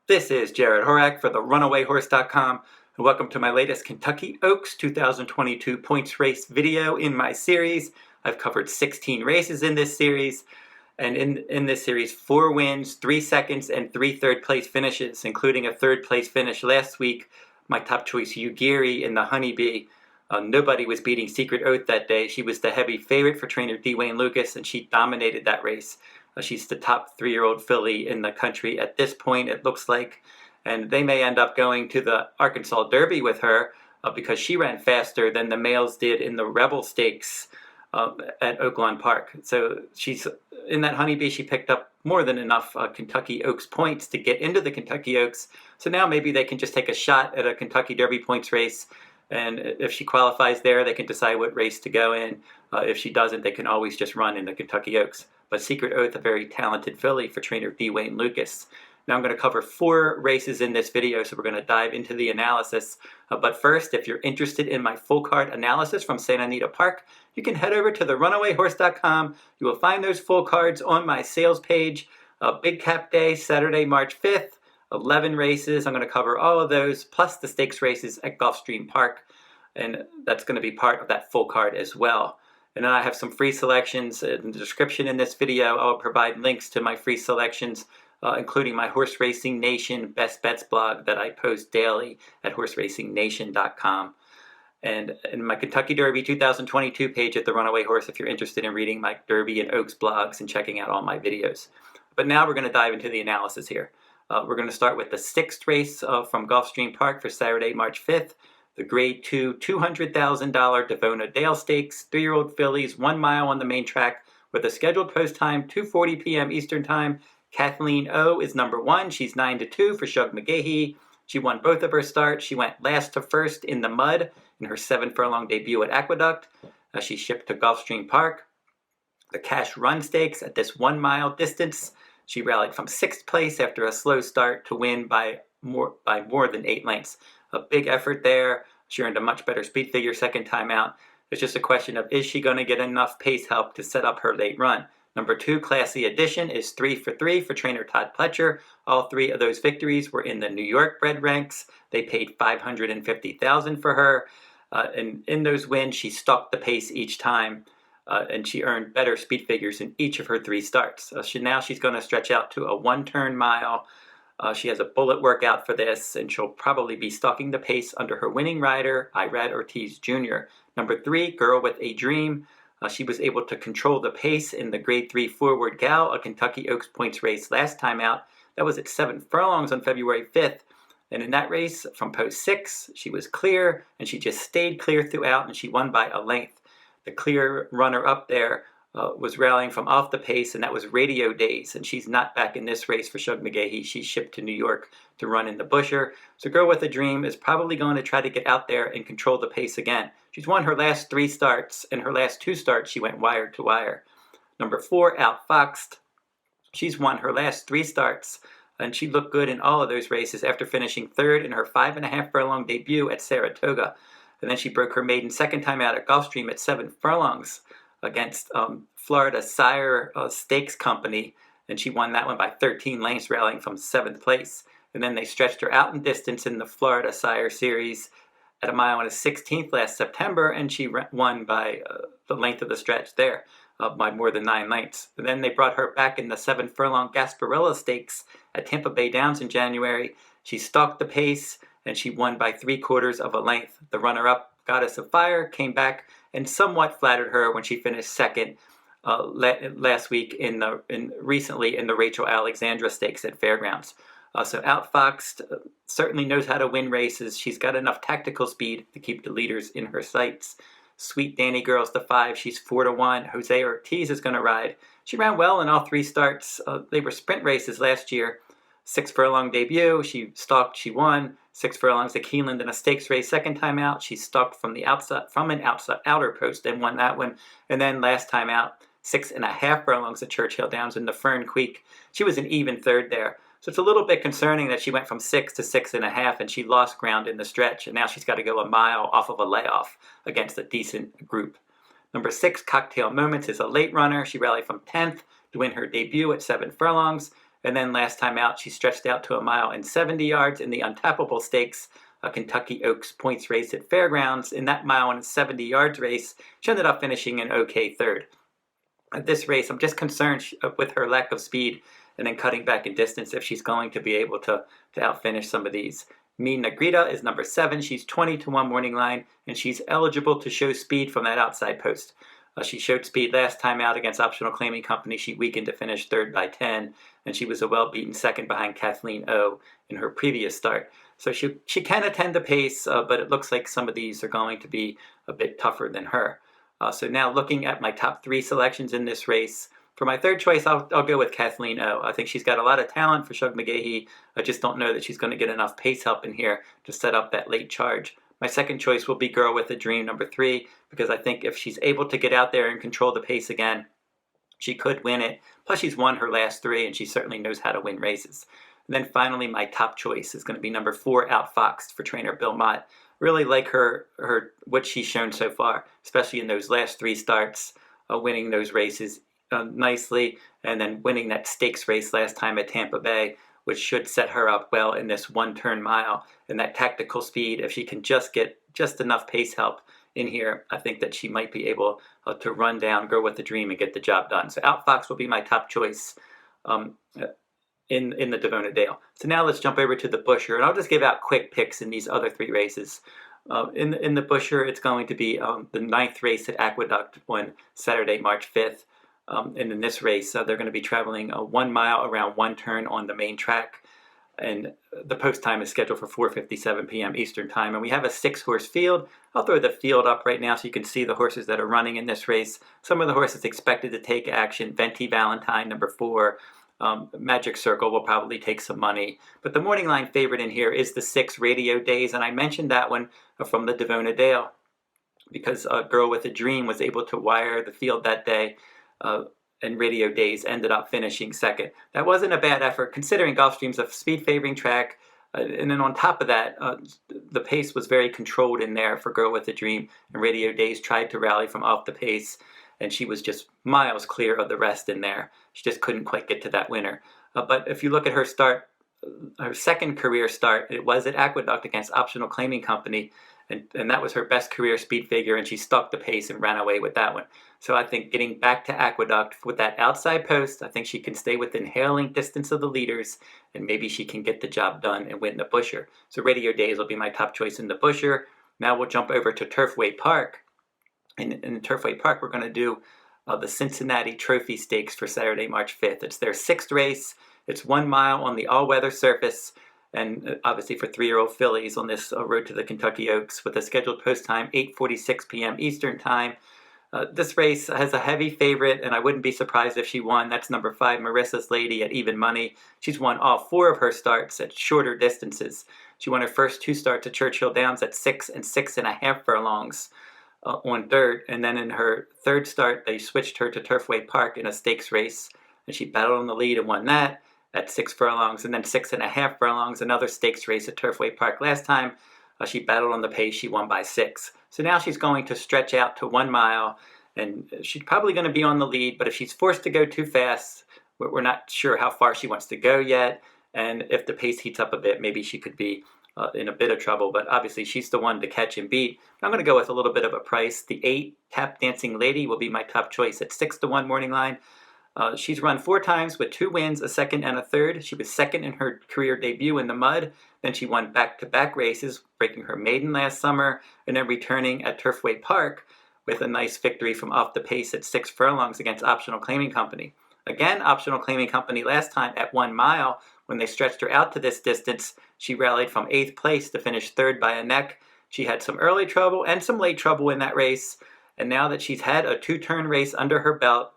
This is Jarrod Horak for the RunawayHorse.com, and welcome to my latest Kentucky Oaks 2022 points race video in my series. I've covered 16 races in this series, and in this series, 4 wins, 3 seconds, and 3 third-place finishes, including a third-place finish last week, my top choice Ugiri in the Honeybee. Nobody was beating Secret Oath that day. She was the heavy favorite for trainer Dwayne Lucas, and she dominated that race. She's the top 3-year-old filly in the country at this point, it looks like. And they may end up going to the Arkansas Derby with her because she ran faster than the males did in the Rebel Stakes at Oaklawn Park. So she's in that Honeybee. She picked up more than enough Kentucky Oaks points to get into the Kentucky Oaks. So now maybe they can just take a shot at a Kentucky Derby points race. And if she qualifies there, they can decide what race to go in. If she doesn't, they can always just run in the Kentucky Oaks. But Secret Oath, a very talented filly for trainer Dwayne Lucas. Now I'm going to cover 4 races in this video, so we're going to dive into the analysis. But first, if you're interested in my full card analysis from Santa Anita Park, you can head over to the RunawayHorse.com. You will find those full cards on my sales page. Big Cap Day, Saturday, March 5th. 11 races. I'm going to cover all of those, plus the stakes races at Gulfstream Park. And that's going to be part of that full card as well. And then I have some free selections in the description in this video. I'll provide links to my free selections, including my Horse Racing Nation Best Bets blog that I post daily at horseracing.nation.com. And in my Kentucky Derby 2022 page at the Runaway Horse if you're interested in reading my Derby and Oaks blogs and checking out all my videos. But now we're going to dive into the analysis here. We're going to start with the 6th race from Gulfstream Park for Saturday, March 5th. The Grade 2 $200,000 Davona Dale Stakes, 3-year-old fillies, 1 mile on the main track with a scheduled post time, 2:40 p.m. Eastern Time. Kathleen O is number 1. She's 9-2 for Shug McGahee. She won both of her starts. She went last to first in the mud in her 7-furlong debut at Aqueduct. She's shipped to Gulfstream Park. The Cash Run Stakes at this 1 mile distance. She rallied from 6th place after a slow start to win by more than 8 lengths. A big effort there. She earned a much better speed figure second time out. It's just a question of, is she going to get enough pace help to set up her late run? Number 2, Classy Edition, is 3 for 3 for trainer Todd Pletcher. All 3 of those victories were in the New York bred ranks. They paid $550,000 for her. And in those wins, she stalked the pace each time. And she earned better speed figures in each of her 3 starts. Now she's going to stretch out to a 1-turn mile. She has a bullet workout for this, and she'll probably be stalking the pace under her winning rider, Irad Ortiz Jr. Number 3, Girl with a Dream. She was able to control the pace in the Grade 3 Forward Gal, a Kentucky Oaks points race last time out. That was at 7 furlongs on February 5th. And in that race, from post 6, she was clear, and she just stayed clear throughout, and she won by a length. The clear runner-up there was rallying from off the pace, and that was Radio Days, and she's not back in this race for Shug McGahee. She's shipped to New York to run in the Busher. So Girl with a Dream is probably going to try to get out there and control the pace again. She's won her last 3 starts, and her last 2 starts she went wire to wire. Number 4, Outfoxed. She's won her last 3 starts, and she looked good in all of those races after finishing 3rd in her 5.5 furlong debut at Saratoga. And then she broke her maiden second time out at Gulfstream at 7 furlongs against Florida Sire Stakes Company, and she won that one by 13 lengths, rallying from 7th place. And then they stretched her out in distance in the Florida Sire Series at 1 mile and a 16th last September, and she won by the length of the stretch there, by more than 9 lengths. And then they brought her back in the 7 furlong Gasparilla Stakes at Tampa Bay Downs in January. She stalked the pace, and she won by 3/4 of a length. The runner-up, Goddess of Fire, came back and somewhat flattered her when she finished 2nd last week recently in the Rachel Alexandra Stakes at Fairgrounds. So Outfoxed certainly knows how to win races. She's got enough tactical speed to keep the leaders in her sights. Sweet Dani Girl's the 5. She's 4-1. Jose Ortiz is going to ride. She ran well in all 3 starts. They were sprint races last year. 6 furlong debut. She stalked. She won. 6 furlongs at Keeneland in a stakes race second time out. She stalked from an outer post and won that one. And then last time out, 6.5 furlongs at Churchill Downs in the Fern Creek. She was an even 3rd there. So it's a little bit concerning that she went from 6 to 6.5, and she lost ground in the stretch, and now she's got to go a mile off of a layoff against a decent group. Number 6, Cocktail Moments, is a late runner. She rallied from 10th to win her debut at 7 furlongs. And then last time out, she stretched out to 1.70 miles in the Untappable Stakes, a Kentucky Oaks points race at Fairgrounds. In that 1.70 miles race, she ended up finishing an okay third. At this race, I'm just concerned with her lack of speed and then cutting back in distance if she's going to be able to outfinish some of these. Negrita is number 7. She's 20 to 1 morning line, and she's eligible to show speed from that outside post. She showed speed last time out against Optional Claiming Company. She weakened to finish third by 10, and she was a well-beaten second behind Kathleen O in her previous start. So she can attend the pace, but it looks like some of these are going to be a bit tougher than her. So now looking at my top 3 selections in this race, for my third choice, I'll go with Kathleen O. I think she's got a lot of talent for Shug McGahee. I just don't know that she's going to get enough pace help in here to set up that late charge. My second choice will be Girl with a Dream, number 3, because I think if she's able to get out there and control the pace again, she could win it. Plus, she's won her last 3, and she certainly knows how to win races. And then finally, my top choice is going to be number 4, Outfoxed, for trainer Bill Mott. Really like her what she's shown so far, especially in those last 3 starts, winning those races nicely, and then winning that stakes race last time at Tampa Bay, which should set her up well in this 1-turn mile. And that tactical speed, if she can just get just enough pace help in here, I think that she might be able to run down Girl with a Dream and get the job done. So Outfox will be my top choice in the Davona Dale. So now let's jump over to the Busher, and I'll just give out quick picks in these other 3 races. In the Busher, it's going to be the 9th race at Aqueduct on Saturday, March 5th. And in this race, they're going to be traveling 1 mile around 1 turn on the main track. And the post time is scheduled for 4:57 p.m. Eastern Time. And we have a 6-horse field. I'll throw the field up right now so you can see the horses that are running in this race. Some of the horses expected to take action: Venti, Valentine, number 4. Magic Circle will probably take some money. But the morning line favorite in here is the 6, Radio Days. And I mentioned that one from the Davona Dale because Girl with a Dream was able to wire the field that day. And Radio Days ended up finishing second. That wasn't a bad effort, considering Gulfstream's a speed-favoring track. And then on top of that, the pace was very controlled in there for Girl with a Dream. And Radio Days tried to rally from off the pace, and she was just miles clear of the rest in there. She just couldn't quite get to that winner. But if you look at her start, her second career start, it was at Aqueduct against Optional Claiming Company. And that was her best career speed figure, and she stuck the pace and ran away with that one. So I think getting back to Aqueduct with that outside post, I think she can stay within hailing distance of the leaders, and maybe she can get the job done and win the Busher. So Radio Days will be my top choice in the Busher. Now we'll jump over to Turfway Park. In Turfway Park, we're going to do the Cincinnati Trophy Stakes for Saturday, March 5th. It's their 6th race. It's 1 mile on the all-weather surface, and obviously for 3-year-old fillies on this road to the Kentucky Oaks, with a scheduled post time 8:46 p.m. Eastern Time. This race has a heavy favorite, and I wouldn't be surprised if she won. That's number 5, Marissa's Lady, at even money. She's won all 4 of her starts at shorter distances. She won her first 2 starts at Churchill Downs at 6 and 6.5 furlongs on dirt, and then in her 3rd start, they switched her to Turfway Park in a stakes race, and she battled on the lead and won that at 6 furlongs, and then 6.5 furlongs, another stakes race at Turfway Park. Last time she battled on the pace, she won by 6. So now she's going to stretch out to 1 mile, and she's probably going to be on the lead, but if she's forced to go too fast, we're not sure how far she wants to go yet, and if the pace heats up a bit, maybe she could be in a bit of trouble, but obviously she's the one to catch and beat. I'm going to go with a little bit of a price. The 8, Tap Dancing Lady, will be my top choice at 6 to 1 morning line. She's run 4 times with 2 wins, a second and a third. She was second in her career debut in the mud. Then she won back-to-back races, breaking her maiden last summer, and then returning at Turfway Park with a nice victory from off the pace at 6 furlongs against Optional Claiming Company. Again, Optional Claiming Company last time at 1 mile, when they stretched her out to this distance, she rallied from 8th place to finish 3rd by a neck. She had some early trouble and some late trouble in that race, and now that she's had a 2-turn race under her belt,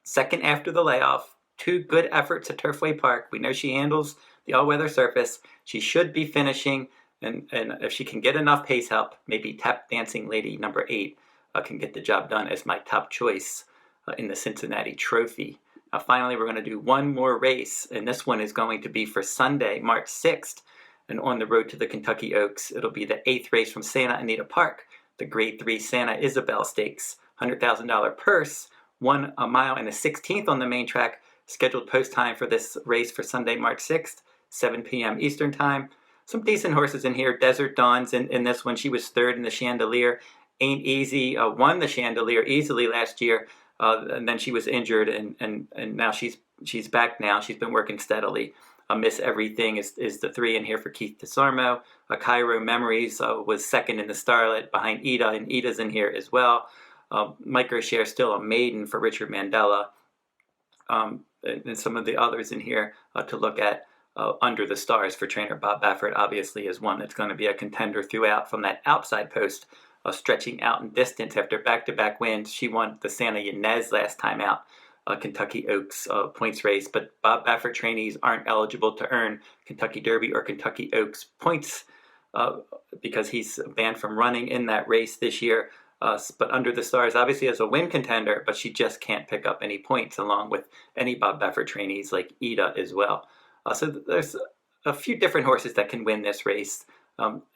second after the layoff, 2 good efforts at Turfway Park. We know she handles the all-weather surface. She should be finishing, and if she can get enough pace help, maybe Tap Dancing Lady number 8 can get the job done as my top choice in the Cincinnati Trophy. Now finally, we're going to do one more race, and this one is going to be for Sunday, March 6th, and on the road to the Kentucky Oaks. It'll be the 8th race from Santa Anita Park, the Grade 3 Santa Ysabel Stakes, $100,000 purse, 1 mile and a 16th on the main track, Scheduled post time for this race for Sunday, March 6th, 7 p.m. Eastern Time. Some decent horses in here. Desert Dawn's in this one. She was third in the Chandelier. Ain't Easy won the Chandelier easily last year, and then she was injured, and now she's back now. She's been working steadily. Miss Everything is the 3 in here for Keith DeSarmo. Cairo Memories was second in the Starlet behind Ida, and Ida's in here as well. Microshare still a maiden for Richard Mandela. And some of the others in here to look at. Under the Stars for trainer Bob Baffert obviously is one that's going to be a contender throughout from that outside post, stretching out in distance after back-to-back wins. She won the Santa Ynez last time out, Kentucky Oaks points race, but Bob Baffert trainees aren't eligible to earn Kentucky Derby or Kentucky Oaks points because he's banned from running in that race this year. But Under the Stars obviously is a win contender, but she just can't pick up any points along with any Bob Baffert trainees like Ida as well. So there's a few different horses that can win this race,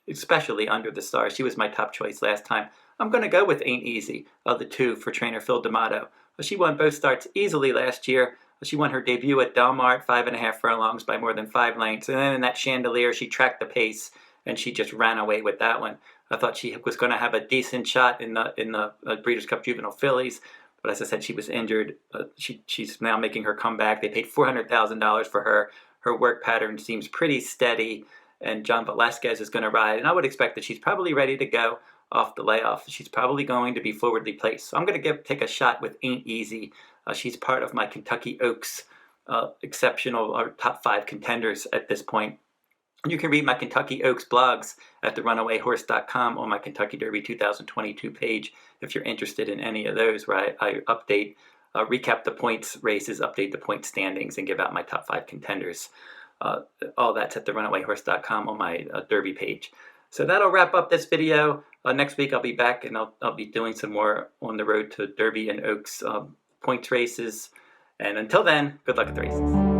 especially Under the Stars. She was my top choice last time. I'm going to go with Ain't Easy, the 2 for trainer Phil D'Amato. She won both starts easily last year. She won her debut at Del Mar, 5.5 furlongs by more than 5 lengths. And then in that Chandelier, she tracked the pace, and she just ran away with that one. I thought she was going to have a decent shot in the Breeders' Cup Juvenile Fillies. But as I said, she was injured. She's now making her comeback. They paid $400,000 for her. Her work pattern seems pretty steady, and John Velasquez is going to ride. And I would expect that she's probably ready to go off the layoff. She's probably going to be forwardly placed. So I'm going to take a shot with Ain't Easy. She's part of my Kentucky Oaks exceptional or top 5 contenders at this point. You can read my Kentucky Oaks blogs at therunawayhorse.com on my Kentucky Derby 2022 page if you're interested in any of those, where I update, recap the points races, update the point standings, and give out my top 5 contenders. All that's at therunawayhorse.com on my Derby page. So that'll wrap up this video. Next week I'll be back, and I'll be doing some more on the road to Derby and Oaks points races. And until then, good luck at the races.